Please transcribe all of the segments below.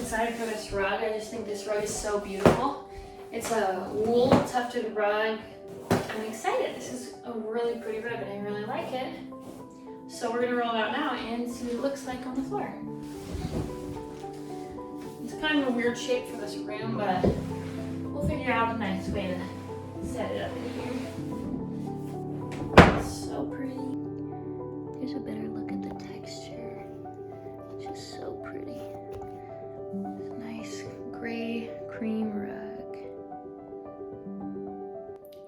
inside for this rug. I just think this rug is so beautiful. It's a wool tufted rug. I'm excited. This is a really pretty rug and I really like it. So we're gonna roll it out now and see what it looks like on the floor. It's kind of a weird shape for this room, but we'll figure out a nice way to set it up in here. It's so pretty. Here's a better look at the texture. It's just so pretty. It's a nice gray cream rug.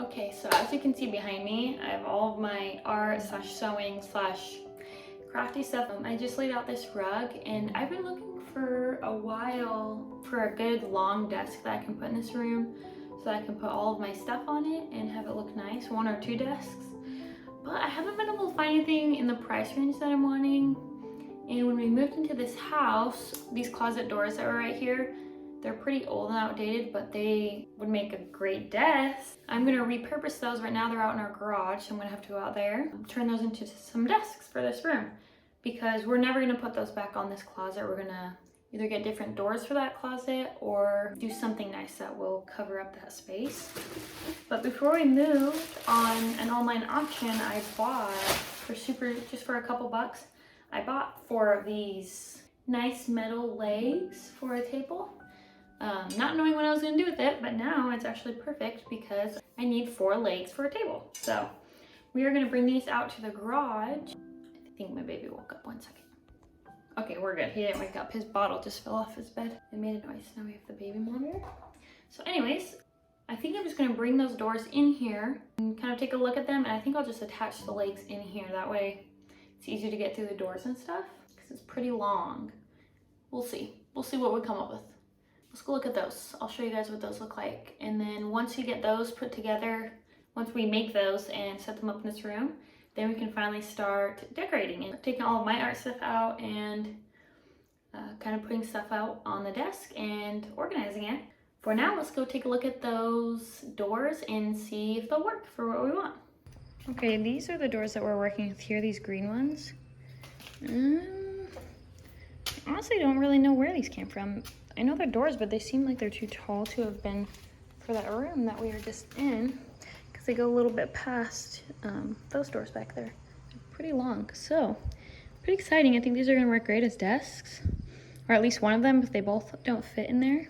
Okay, so as you can see behind me, I have all of my art / sewing / crafty stuff. I just laid out this rug and I've been looking for a while for a good long desk that I can put in this room so that I can put all of my stuff on it and have it look nice, 1 or 2 desks. But I haven't been able to find anything in the price range that I'm wanting. And when we moved into this house, these closet doors that were right here, they're pretty old and outdated, but they would make a great desk. I'm gonna repurpose those. Right now they're out in our garage, so I'm gonna have to go out there, turn those into some desks for this room, because we're never gonna put those back on this closet. We're gonna either get different doors for that closet or do something nice that will cover up that space. But before we moved, on an online auction, I bought just for a couple bucks, I bought 4 of these nice metal legs for a table. Not knowing what I was gonna do with it, but now it's actually perfect because I need 4 legs for a table. So we are gonna bring these out to the garage. I think my baby woke up. 1 second. Okay, we're good. He didn't wake up. His bottle just fell off his bed. It made a noise. Now we have the baby monitor. So anyways, I think I'm just gonna bring those doors in here and kind of take a look at them. And I think I'll just attach the legs in here. That way it's easier to get through the doors and stuff because it's pretty long. We'll see. We'll see what we come up with. Let's go look at those. I'll show you guys what those look like. And then once you get those put together, once we make those and set them up in this room, then we can finally start decorating and taking all of my art stuff out and kind of putting stuff out on the desk and organizing it. For now, let's go take a look at those doors and see if they'll work for what we want. Okay, these are the doors that we're working with here, these green ones. Honestly, don't really know where these came from. I know they're doors, but they seem like they're too tall to have been for that room that we were just in, because they go a little bit past those doors back there. They're pretty long, so pretty exciting. I think these are gonna work great as desks, or at least one of them if they both don't fit in there.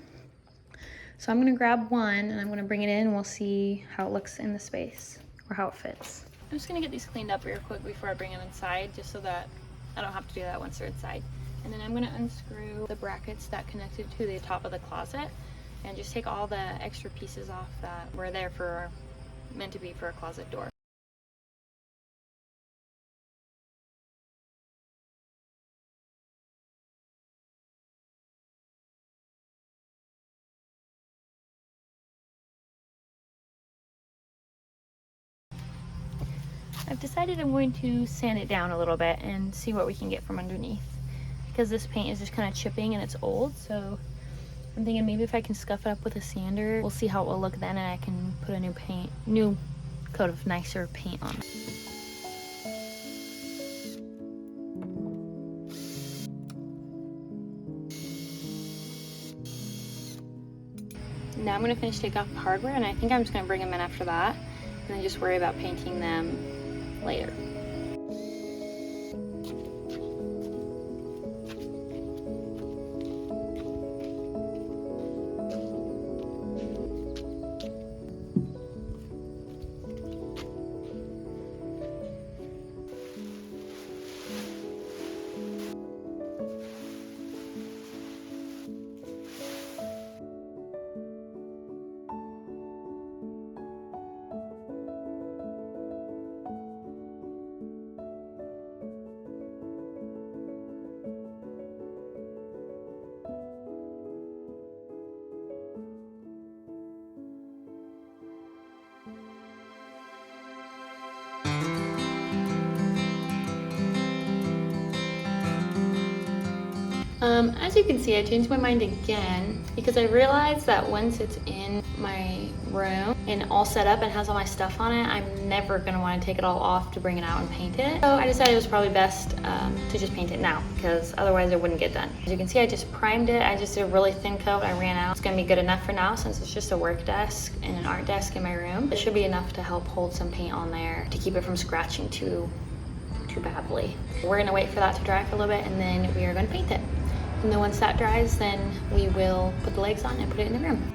So I'm gonna grab one and I'm gonna bring it in and we'll see how it looks in the space or how it fits. I'm just gonna get these cleaned up real quick before I bring them inside, just so that I don't have to do that once they're inside. And then I'm gonna unscrew the brackets that connected to the top of the closet and just take all the extra pieces off that were there meant to be for a closet door. I've decided I'm going to sand it down a little bit and see what we can get from underneath, because this paint is just kind of chipping and it's old, so I'm thinking maybe if I can scuff it up with a sander, we'll see how it will look then, and I can put a new coat of nicer paint on it. Now I'm going to finish taking off the hardware, and I think I'm just going to bring them in after that and then just worry about painting them later. As you can see, I changed my mind again because I realized that once it's in my room and all set up and has all my stuff on it, I'm never gonna want to take it all off to bring it out and paint it. So I decided it was probably best to just paint it now because otherwise it wouldn't get done. As you can see, I just primed it. I just did a really thin coat. I ran out. It's gonna be good enough for now since it's just a work desk and an art desk in my room. It should be enough to help hold some paint on there to keep it from scratching too badly. We're gonna wait for that to dry for a little bit and then we are gonna paint it. And then once that dries, then we will put the legs on and put it in the room.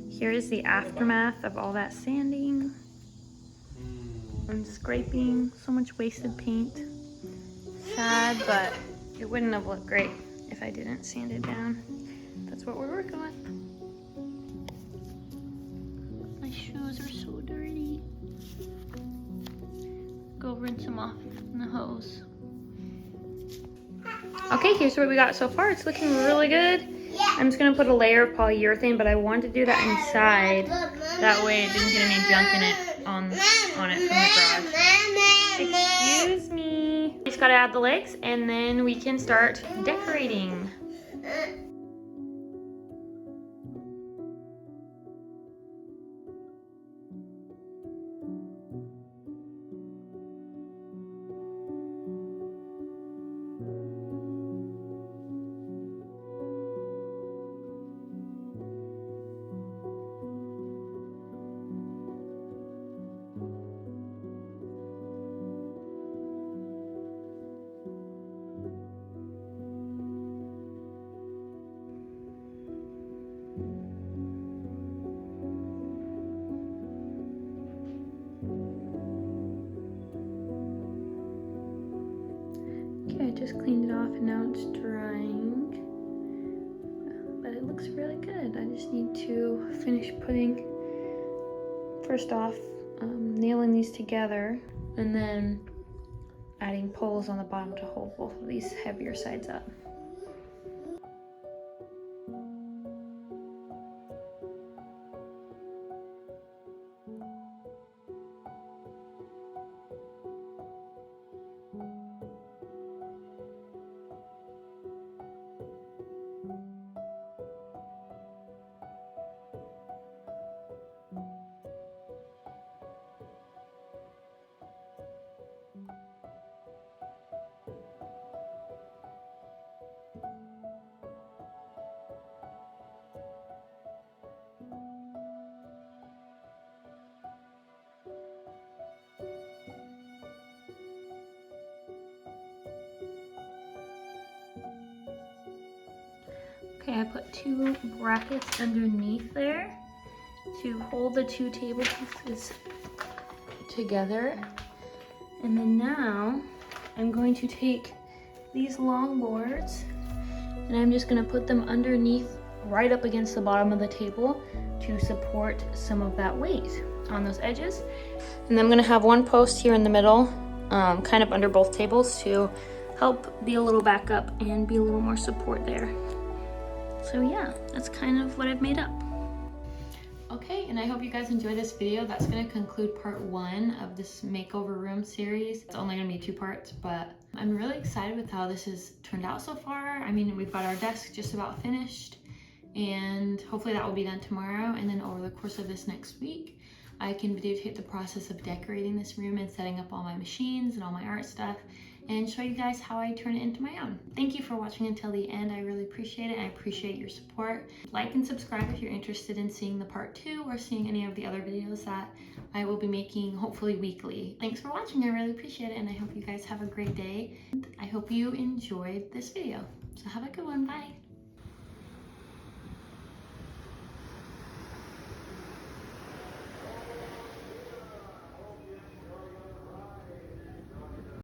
Here is the aftermath of all that sanding and scraping. So much wasted paint. Sad, but it wouldn't have looked great if I didn't sand it down. That's what we're working with. My shoes are so dirty. Go rinse them off in the hose. Okay, here's what we got so far. It's looking really good. I'm just gonna put a layer of polyurethane, but I wanted to do that inside. That way it didn't get any junk in it on it from the garage. Excuse me. Just gotta add the legs and then we can start decorating. Okay, I just cleaned it off and now it's drying. But it looks really good. I just need to finish putting, first off, nailing these together and then adding poles on the bottom to hold both of these heavier sides up. Okay, I put 2 brackets underneath there to hold the 2 table pieces together. And then now I'm going to take these long boards and I'm just gonna put them underneath, right up against the bottom of the table to support some of that weight on those edges. And then I'm gonna have one post here in the middle, kind of under both tables to help be a little backup and be a little more support there. So yeah, that's kind of what I've made up. Okay, and I hope you guys enjoyed this video. That's gonna conclude part 1 of this makeover room series. It's only gonna be 2 parts, but I'm really excited with how this has turned out so far. I mean, we've got our desk just about finished, and hopefully that will be done tomorrow. And then over the course of this next week, I can videotape the process of decorating this room and setting up all my machines and all my art stuff and show you guys how I turn it into my own. Thank you for watching until the end. I really appreciate it. I appreciate your support. Like and subscribe if you're interested in seeing the part 2 or seeing any of the other videos that I will be making hopefully weekly. Thanks for watching. I really appreciate it, and I hope you guys have a great day. I hope you enjoyed this video. So have a good one. Bye.